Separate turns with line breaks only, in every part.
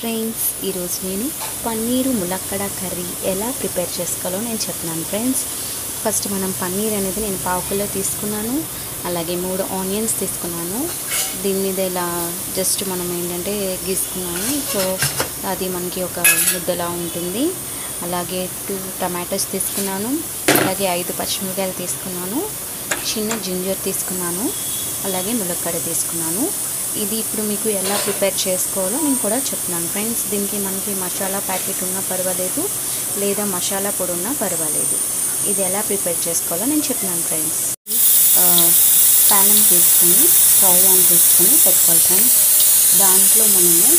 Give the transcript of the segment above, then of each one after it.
Friends, ఈరోజు నేను paneer ములక్కడ curry ఎలా ప్రిపేర్ చేసుకోవాలో నేను చెప్తున్నాను ఫ్రెండ్స్. ఫస్ట్ మనం పన్నీర్ అనేది నేను పావు కిలో తీసుకున్నాను. అలాగే 3 ఆనియన్స్ తీసుకున్నాను. దీని మీద ఇలా జస్ట్ మనం ఏంటంటే గీసుకున్నాను. సో అది మనకి ఒక ముద్దలా ఉంటుంది. అలాగే 2 టమాటోస్ తీసుకున్నాను. అలాగే 5 పచ్చిమిరపకాయలు తీసుకున్నాను. చిన్న జింజర్ తీసుకున్నాను. అలాగే ములక్కడ తీసుకున్నాను. ఇది ఇప్పుడు మీకు ఎలా ప్రిపేర్ చేసుకోవాలో నేను కూడా చెప్తున్నాను ఫ్రెండ్స్. దీనికి మనకి మసాలా ప్యాకెట్ ఉన్నా పర్వాలేదు, లేదా మసాలా పొడి ఉన్నా పర్వాలేదు. ఇది ఎలా ప్రిపేర్ చేసుకోవాలో నేను చెప్తున్నాను ఫ్రెండ్స్. ప్యానం తీసుకొని స్టవ్ ఆన్ చేసుకొని పెట్టుకోవాలి ఫ్రెండ్స్. దాంట్లో మనము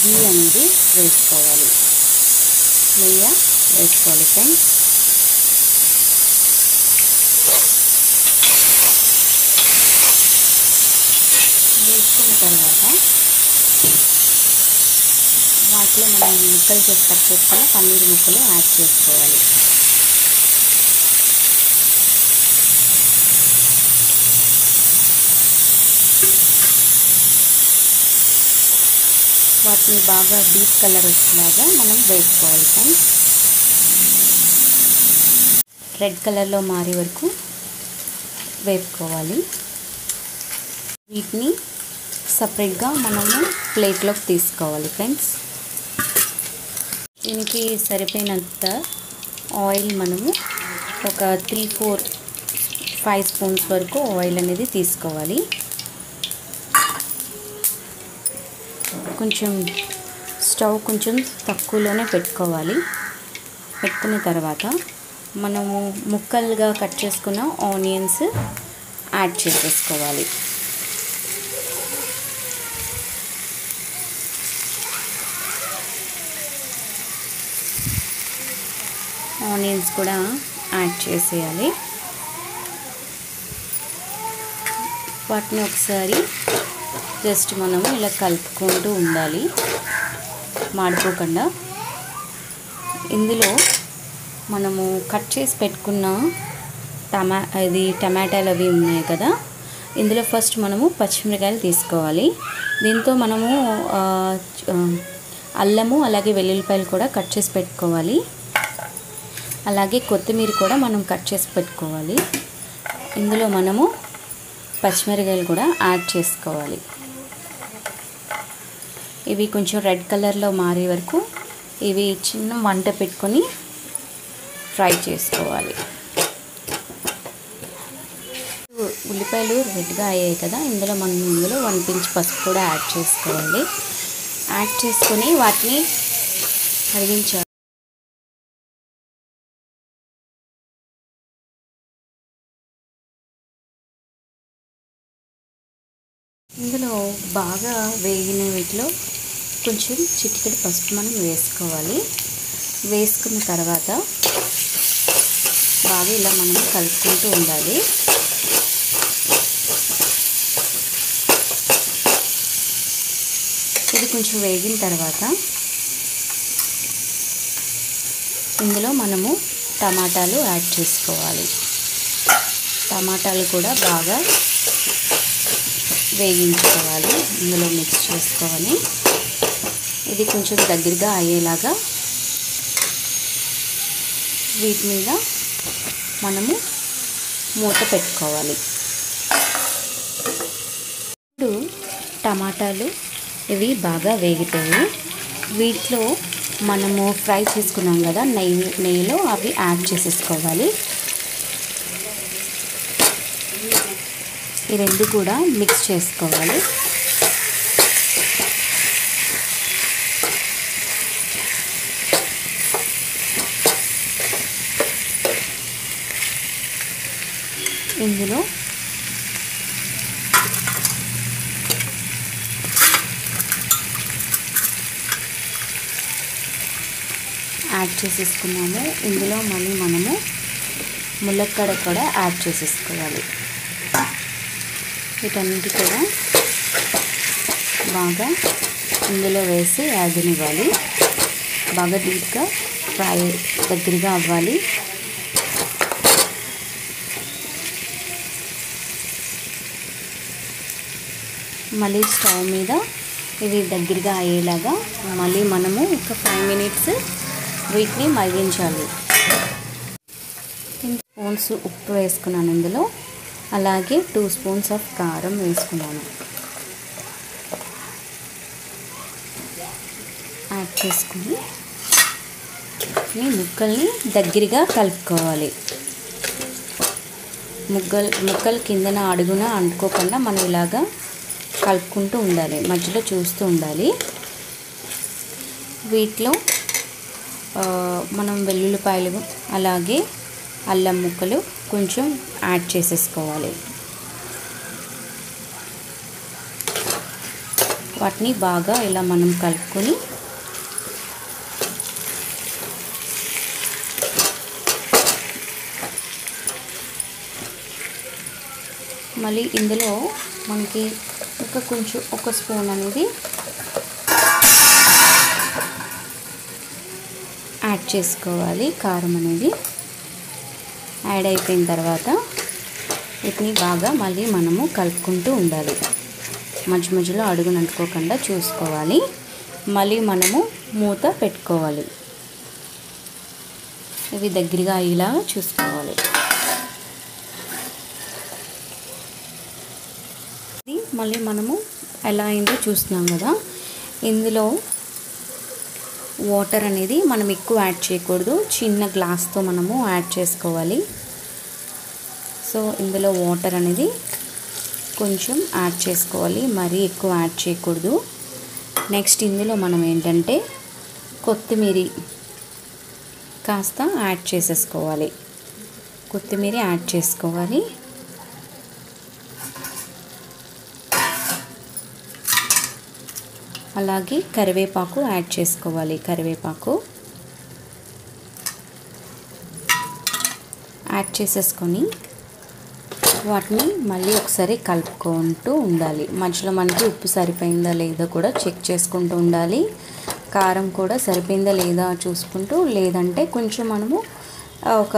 గీ అనేది వేసుకోవాలి, నెయ్యి వేసుకోవాలి ఫ్రెండ్స్. వేసుకున్న తర్వాత వాటిలో మనం ముక్కలు చేసి కట్ చేసుకున్న పన్నీర్ ముక్కలు యాడ్ చేసుకోవాలి. వాటిని బాగా డీప్ కలర్ వచ్చేలాగా మనం వేసుకోవాలి ఫ్రెండ్స్. రెడ్ కలర్లో మారే వరకు వేపుకోవాలి. వీటిని సపరేట్గా మనము ప్లేట్లోకి తీసుకోవాలి ఫ్రెండ్స్. దీనికి సరిపోయినంత ఆయిల్ మనము ఒక 3-4-5 స్పూన్స్ వరకు ఆయిల్ అనేది తీసుకోవాలి. కొంచెం స్టవ్ కొంచెం తక్కువలోనే పెట్టుకోవాలి. పెట్టుకున్న తర్వాత మనము ముక్కలుగా కట్ చేసుకున్న ఆనియన్స్ యాడ్ చేసేసుకోవాలి. ఆనియన్స్ కూడా యాడ్ చేసేయాలి. వాటిని ఒకసారి జస్ట్ మనము ఇలా కలుపుకుంటూ ఉండాలి, మాడిపోకుండా. ఇందులో మనము కట్ చేసి పెట్టుకున్న టమాటాలు అవి ఉన్నాయి కదా, ఇందులో ఫస్ట్ మనము పచ్చిమిరకాయలు తీసుకోవాలి. దీంతో మనము అల్లము అలాగే వెల్లుల్లిపాయలు కూడా కట్ చేసి పెట్టుకోవాలి. అలాగే కొత్తిమీర కూడా మనం కట్ చేసి పెట్టుకోవాలి. ఇందులో మనము పచ్చిమిరకాయలు కూడా యాడ్ చేసుకోవాలి. ఇవి కొంచెం రెడ్ కలర్లో మారే వరకు ఇవి చిన్న మంట పెట్టుకొని ఫ్రై చేసుకోవాలి. ఉల్లిపాయలు రెడ్గా అయ్యాయి కదా, ఇందులో 1 పించ్ పసుపు కూడా యాడ్ చేసుకోవాలి. యాడ్ చేసుకొని వాటిని కరిగించాలి. ఇందులో బాగా వేగిన వీటిలో కొంచెం చిటికెడు పసుపు మనం వేసుకోవాలి. వేసుకున్న తర్వాత బాగా ఇలా మనం కలుపుకుంటూ ఉండాలి. ఇది కొంచెం వేగిన తర్వాత ఇందులో మనము టమాటాలు యాడ్ చేసుకోవాలి. టమాటాలు కూడా బాగా వేగించుకోవాలి. ఇందులో మిక్స్ చేసుకోవాలి. ఇది కొంచెం దగ్గరగా అయ్యేలాగా వీటి మీద మనము మూత పెట్టుకోవాలి. ఇప్పుడు టమాటాలు ఇవి బాగా వేగిపోయి వీటిలో మనము ఫ్రై చేసుకున్నాం కదా నెయ్యిలో, అవి యాడ్ చేసేసుకోవాలి. ఈ రెండు కూడా మిక్స్ చేసుకోవాలి. ఇందులో యాడ్ చేసేసుకున్నాము. ఇందులో మళ్ళీ మనము ములక్కడ కూడా యాడ్ చేసేసుకోవాలి. వీటన్నిటి కూడా బాగా ఇందులో వేసి యాగనివ్వాలి. బాగా డీప్గా ఫ్రై దగ్గరగా అవ్వాలి. మళ్ళీ స్టవ్ మీద ఇవి దగ్గరగా అయ్యేలాగా మళ్ళీ మనము ఒక 5 మినిట్స్ వీటిని మరిగించాలి. 2 స్పూన్స్ ఉప్పు వేసుకున్నాను ఇందులో, అలాగే 2 స్పూన్స్ ఆఫ్ కారం వేసుకున్నాను. యాడ్ చేసుకుని ముక్కల్ని దగ్గరగా కలుపుకోవాలి. ముక్కలు కిందన అడుగున అంటుకోకుండా మనం ఇలాగా కలుపుకుంటూ ఉండాలి, మధ్యలో చూస్తూ ఉండాలి. వీటిలో మనం వెల్లుల్లిపాయలు అలాగే అల్లం ముక్కలు కొంచెం యాడ్ చేసేసుకోవాలి. వాటిని బాగా ఇలా మనం కలుపుకొని మళ్ళీ ఇందులో మనకి ఒక స్పూన్ అనేది యాడ్ చేసుకోవాలి. కారం అనేది యాడ్ అయిపోయిన తర్వాత వీటిని బాగా మళ్ళీ మనము కలుపుకుంటూ ఉండాలి, మధ్య మధ్యలో అడుగున అంటుకోకుండా చూసుకోవాలి. మళ్ళీ మనము మూత పెట్టుకోవాలి, ఇవి దగ్గరగా అయ్యేలా చూసుకోవాలి. మళ్ళీ మనము ఎలా అయిందో చూస్తున్నాం కదా. ఇందులో వాటర్ అనేది మనం ఎక్కువ యాడ్ చేయకూడదు, చిన్న గ్లాస్తో మనము యాడ్ చేసుకోవాలి. సో ఇందులో వాటర్ అనేది కొంచెం యాడ్ చేసుకోవాలి, మరీ ఎక్కువ యాడ్ చేయకూడదు. నెక్స్ట్ ఇందులో మనం ఏంటంటే కొత్తిమీర కాస్త యాడ్ చేసేసుకోవాలి. కొత్తిమీర యాడ్ చేసుకోవాలి. అలాగే కరివేపాకు యాడ్ చేసుకోవాలి. కరివేపాకు యాడ్ చేసేసుకొని వాటిని మళ్ళీ ఒకసారి కలుపుకుంటూ ఉండాలి. మధ్యలో మనకి ఉప్పు సరిపోయిందా లేదా కూడా చెక్ చేసుకుంటూ ఉండాలి. కారం కూడా సరిపోయిందా లేదా చూసుకుంటూ, లేదంటే కొంచెం మనము ఒక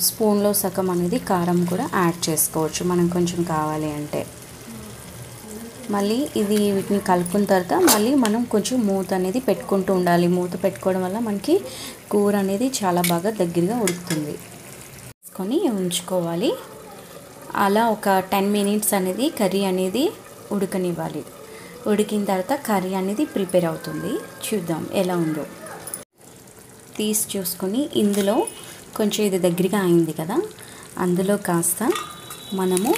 స్పూన్లో సగం అనేది కారం కూడా యాడ్ చేసుకోవచ్చు మనం కొంచెం కావాలి అంటే. మళ్ళీ వీటిని కలుపుకున్న తర్వాత మళ్ళీ మనం కొంచెం మూత అనేది పెట్టుకుంటూ ఉండాలి. మూత పెట్టుకోవడం వల్ల మనకి కూర అనేది చాలా బాగా దగ్గరగా ఉడుకుతుంది. వేసుకొని ఉంచుకోవాలి. అలా ఒక 10 మినిట్స్ అనేది కర్రీ అనేది ఉడకనివ్వాలి. ఉడికిన తర్వాత కర్రీ అనేది ప్రిపేర్ అవుతుంది. చూద్దాం ఎలా ఉందో. తీసి చూసుకొని ఇందులో కొంచెం ఇది దగ్గరగా అయింది కదా, అందులో కాస్త మనము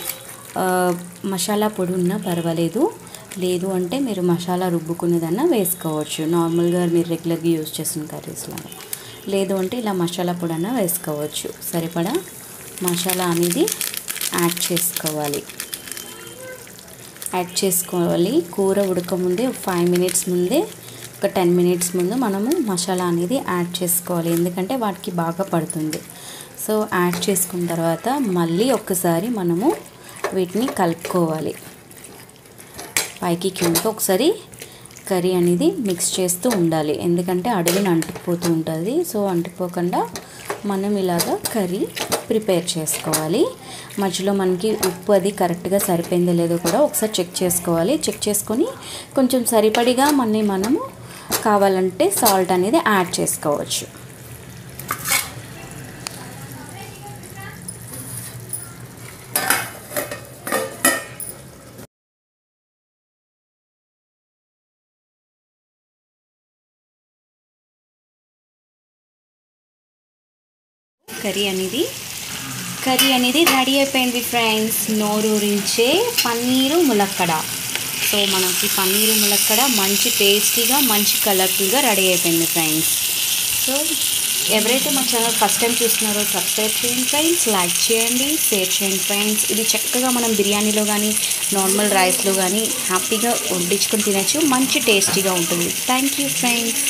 మసాలా పొడి ఉన్నా పర్వాలేదు, లేదు అంటే మీరు మసాలా రుబ్బుకునేదన్నా వేసుకోవచ్చు. నార్మల్గా మీరు రెగ్యులర్గా యూజ్ చేసిన కర్రీస్లాగా, లేదు అంటే ఇలా మసాలా పొడి అన్నా వేసుకోవచ్చు. సరిపడా మసాలా అనేది యాడ్ చేసుకోవాలి. కూర ఉడకముందే 5 మినిట్స్ ముందే, ఒక 10 మినిట్స్ ముందు మనము మసాలా అనేది యాడ్ చేసుకోవాలి, ఎందుకంటే వాటికి బాగా పడుతుంది. సో యాడ్ చేసుకున్న తర్వాత మళ్ళీ ఒక్కసారి మనము వీటిని కలుపుకోవాలి. పైకి కిందకి ఒకసారి కర్రీ అనేది మిక్స్ చేస్తూ ఉండాలి, ఎందుకంటే అడుగున అంటుకుపోతూ ఉంటుంది. సో అంటుకోకుండా మనం ఇలాగా కర్రీ ప్రిపేర్ చేసుకోవాలి. మధ్యలో మనకి ఉప్పు అది కరెక్ట్గా సరిపోయిందో లేదో కూడా ఒకసారి చెక్ చేసుకోవాలి. చెక్ చేసుకొని కొంచెం సరిపడిగా మనము కావాలంటే సాల్ట్ అనేది యాడ్ చేసుకోవచ్చు. కర్రీ అనేది రెడీ అయిపోయింది ఫ్రెండ్స్. నోరూరించే పన్నీరు ములక్కడ. సో మనకి పన్నీరు ములక్కడ మంచి టేస్టీగా, మంచి కలర్ఫుల్గా రెడీ అయిపోయింది ఫ్రెండ్స్. సో ఎవరైతే మా ఛానల్ ఫస్ట్ టైం చూస్తున్నారో సబ్స్క్రైబ్ చేయండి ఫ్రెండ్స్, లైక్ చేయండి, షేర్ చేయండి ఫ్రెండ్స్. ఇది చక్కగా మనం బిర్యానీలో కానీ నార్మల్ రైస్లో కానీ హ్యాపీగా వండించుకొని తినచ్చు, మంచి టేస్టీగా ఉంటుంది. Thank you friends.